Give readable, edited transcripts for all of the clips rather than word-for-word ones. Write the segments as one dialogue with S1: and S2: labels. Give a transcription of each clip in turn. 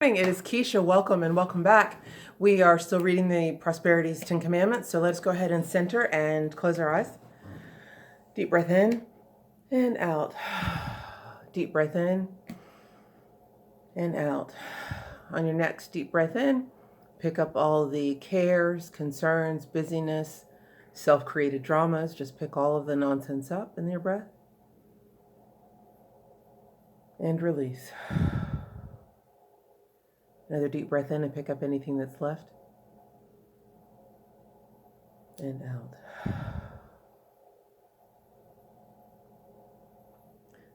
S1: It is Kesha. Welcome and welcome back. We are still reading the Prosperity's 10 Commandments, so let's go ahead and center and close our eyes. Deep breath in and out. Deep breath in and out. On your next deep breath in, pick up all the cares, concerns, busyness, self-created dramas. Just pick all of the nonsense up in your breath and release. Another deep breath in and pick up anything that's left. And out.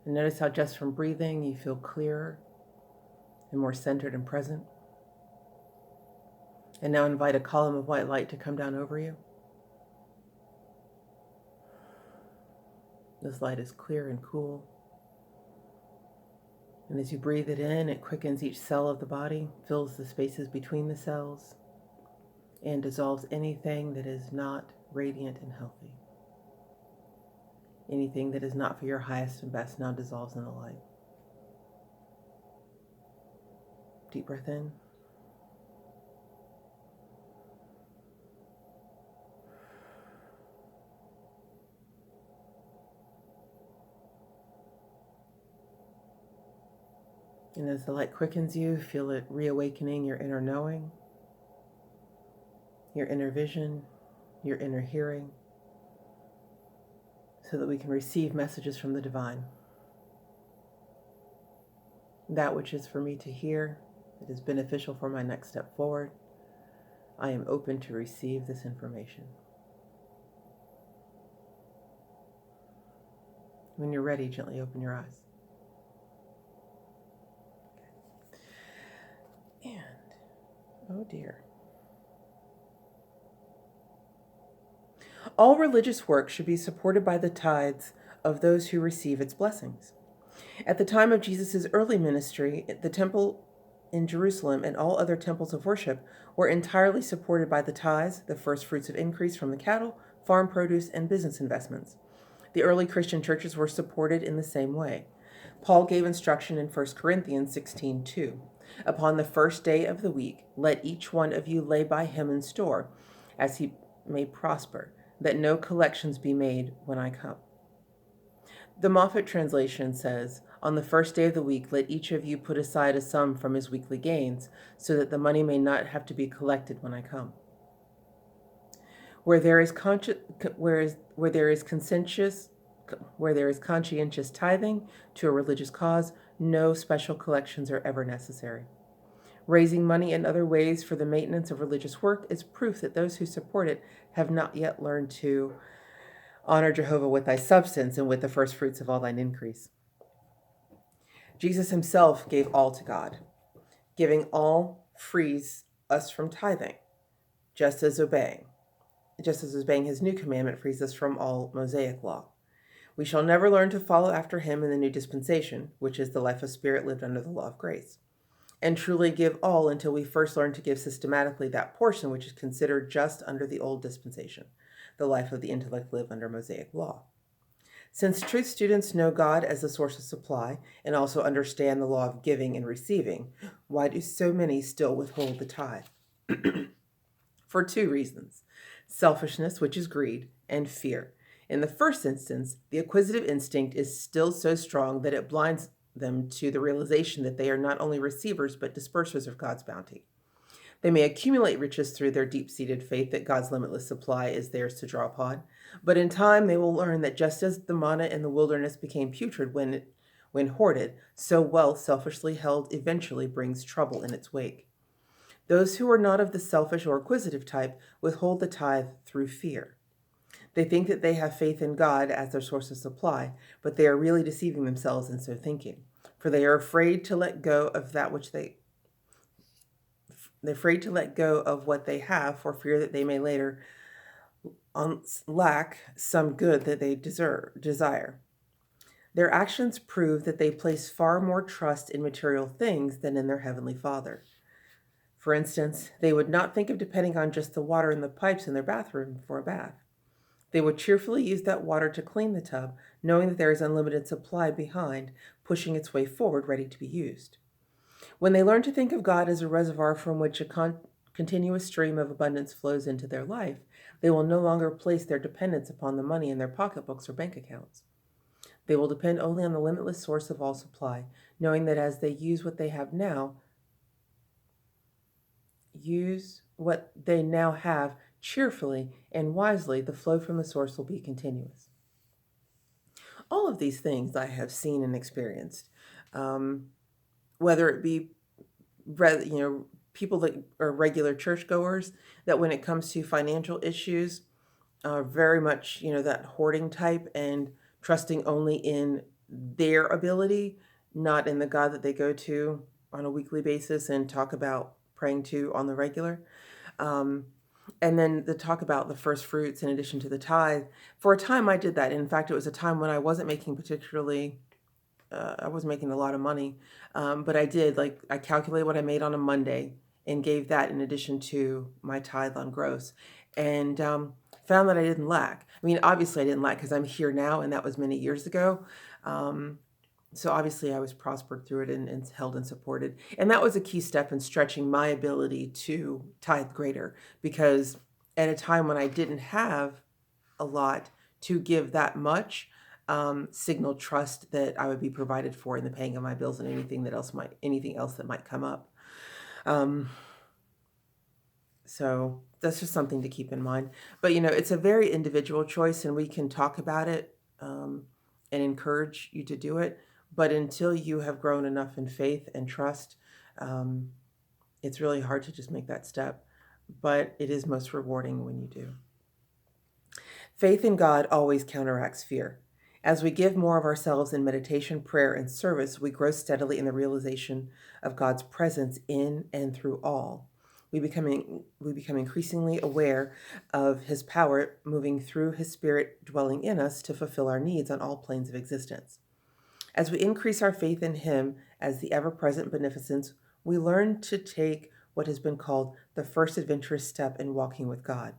S1: And notice how just from breathing you feel clearer and more centered and present. And now invite a column of white light to come down over you. This light is clear and cool. And as you breathe it in, it quickens each cell of the body, fills the spaces between the cells, and dissolves anything that is not radiant and healthy. Anything that is not for your highest and best now dissolves in the light. Deep breath in. And as the light quickens you, feel it reawakening your inner knowing, your inner vision, your inner hearing, so that we can receive messages from the divine. That which is for me to hear, that is beneficial for my next step forward, I am open to receive this information. When you're ready, gently open your eyes. And, oh dear. All religious work should be supported by the tithes of those who receive its blessings. At the time of Jesus' early ministry, the temple in Jerusalem and all other temples of worship were entirely supported by the tithes, the first fruits of increase from the cattle, farm produce, and business investments. The early Christian churches were supported in the same way. Paul gave instruction in 1 Corinthians 16:2. Upon the first day of the week, let each one of you lay by him in store, as he may prosper, that no collections be made when I come. The Moffat translation says, on the first day of the week, let each of you put aside a sum from his weekly gains, so that the money may not have to be collected when I come. Where there is conscientious tithing to a religious cause, no special collections are ever necessary. Raising money in other ways for the maintenance of religious work is proof that those who support it have not yet learned to honor Jehovah with thy substance and with the first fruits of all thine increase. Jesus himself gave all to God. Giving all frees us from tithing, just as obeying his new commandment frees us from all Mosaic law. We shall never learn to follow after him in the new dispensation, which is the life of spirit lived under the law of grace, and truly give all until we first learn to give systematically that portion which is considered just under the old dispensation, the life of the intellect lived under Mosaic law. Since truth students know God as the source of supply and also understand the law of giving and receiving, why do so many still withhold the tithe? For two reasons: selfishness, which is greed, and fear. In the first instance, the acquisitive instinct is still so strong that it blinds them to the realization that they are not only receivers but dispersers of God's bounty. They may accumulate riches through their deep-seated faith that God's limitless supply is theirs to draw upon, but in time they will learn that just as the manna in the wilderness became putrid when hoarded, so wealth selfishly held eventually brings trouble in its wake. Those who are not of the selfish or acquisitive type withhold the tithe through fear. They think that they have faith in God as their source of supply, but they are really deceiving themselves in so thinking, for they are afraid to let go of what they have for fear that they may later lack some good that they desire. Their actions prove that they place far more trust in material things than in their Heavenly Father. For instance, they would not think of depending on just the water in the pipes in their bathroom for a bath. They would cheerfully use that water to clean the tub, knowing that there is unlimited supply behind, pushing its way forward, ready to be used. When they learn to think of God as a reservoir from which a continuous stream of abundance flows into their life, they will no longer place their dependence upon the money in their pocketbooks or bank accounts. They will depend only on the limitless source of all supply, knowing that as they use what they now have cheerfully and wisely, the flow from the source will be continuous. All of these things I have seen and experienced, whether it be people that are regular churchgoers, that when it comes to financial issues are very much that hoarding type and trusting only in their ability, not in the God that they go to on a weekly basis and talk about praying to on the regular. And then the talk about the first fruits in addition to the tithe. For a time I did that. In fact, it was a time when I wasn't making I was making a lot of money, but I did, I calculated what I made on a Monday and gave that in addition to my tithe on gross, and found that I didn't lack. I mean, obviously I didn't lack because I'm here now, and that was many years ago. So obviously I was prospered through it and held and supported. And that was a key step in stretching my ability to tithe greater, because at a time when I didn't have a lot to give that much, signaled trust that I would be provided for in the paying of my bills and anything else that might come up. So that's just something to keep in mind. But it's a very individual choice, and we can talk about it and encourage you to do it. But until you have grown enough in faith and trust, it's really hard to just make that step. But it is most rewarding when you do. Faith in God always counteracts fear. As we give more of ourselves in meditation, prayer, and service, we grow steadily in the realization of God's presence in and through all. We become increasingly aware of His power moving through His Spirit dwelling in us to fulfill our needs on all planes of existence. As we increase our faith in Him as the ever-present beneficence, we learn to take what has been called the first adventurous step in walking with God,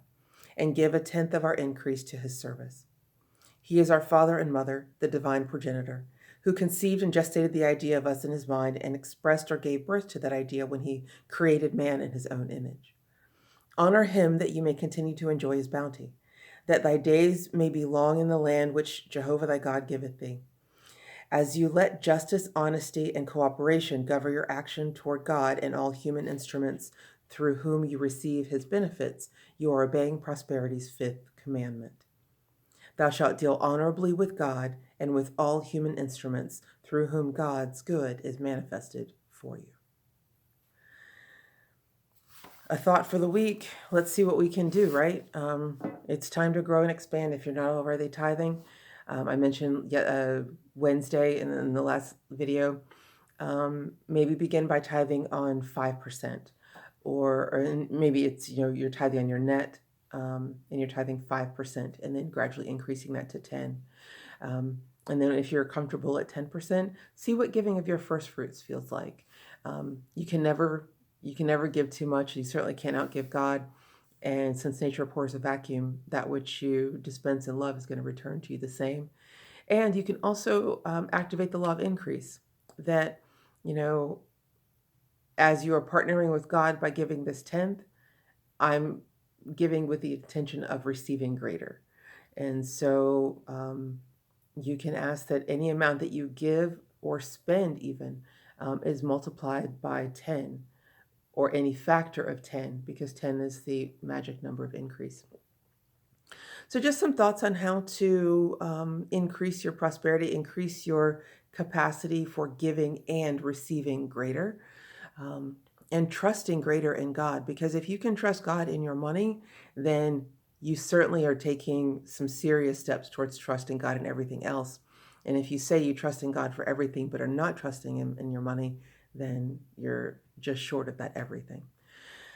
S1: and give a tenth of our increase to His service. He is our Father and Mother, the divine progenitor, who conceived and gestated the idea of us in His mind and expressed or gave birth to that idea when He created man in His own image. Honor Him that you may continue to enjoy His bounty, that thy days may be long in the land which Jehovah thy God giveth thee. As you let justice, honesty, and cooperation govern your action toward God and all human instruments through whom you receive His benefits, you are obeying prosperity's fifth commandment. Thou shalt deal honorably with God and with all human instruments through whom God's good is manifested for you. A thought for the week. Let's see what we can do, right? It's time to grow and expand if you're not already tithing. I mentioned Wednesday in the last video. Maybe begin by tithing on 5%, or maybe it's you're tithing on your net, and you're tithing 5%, and then gradually increasing that to 10. And then if you're comfortable at 10%, see what giving of your first fruits feels like. You can never give too much. You certainly can't outgive God. And since nature abhors a vacuum, that which you dispense in love is going to return to you the same. And you can also activate the law of increase, that, as you are partnering with God by giving this 10th, I'm giving with the intention of receiving greater. And so you can ask that any amount that you give or spend even is multiplied by 10, or any factor of 10, because 10 is the magic number of increase. So just some thoughts on how to increase your prosperity, increase your capacity for giving and receiving greater, and trusting greater in God. Because if you can trust God in your money, then you certainly are taking some serious steps towards trusting God in everything else. And if you say you trust in God for everything but are not trusting Him in your money, then you're just short of that everything.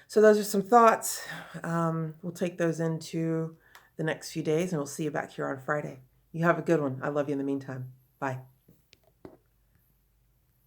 S1: So those are some thoughts. We'll take those into the next few days, and we'll see you back here on Friday. You have a good one. I love you in the meantime. Bye.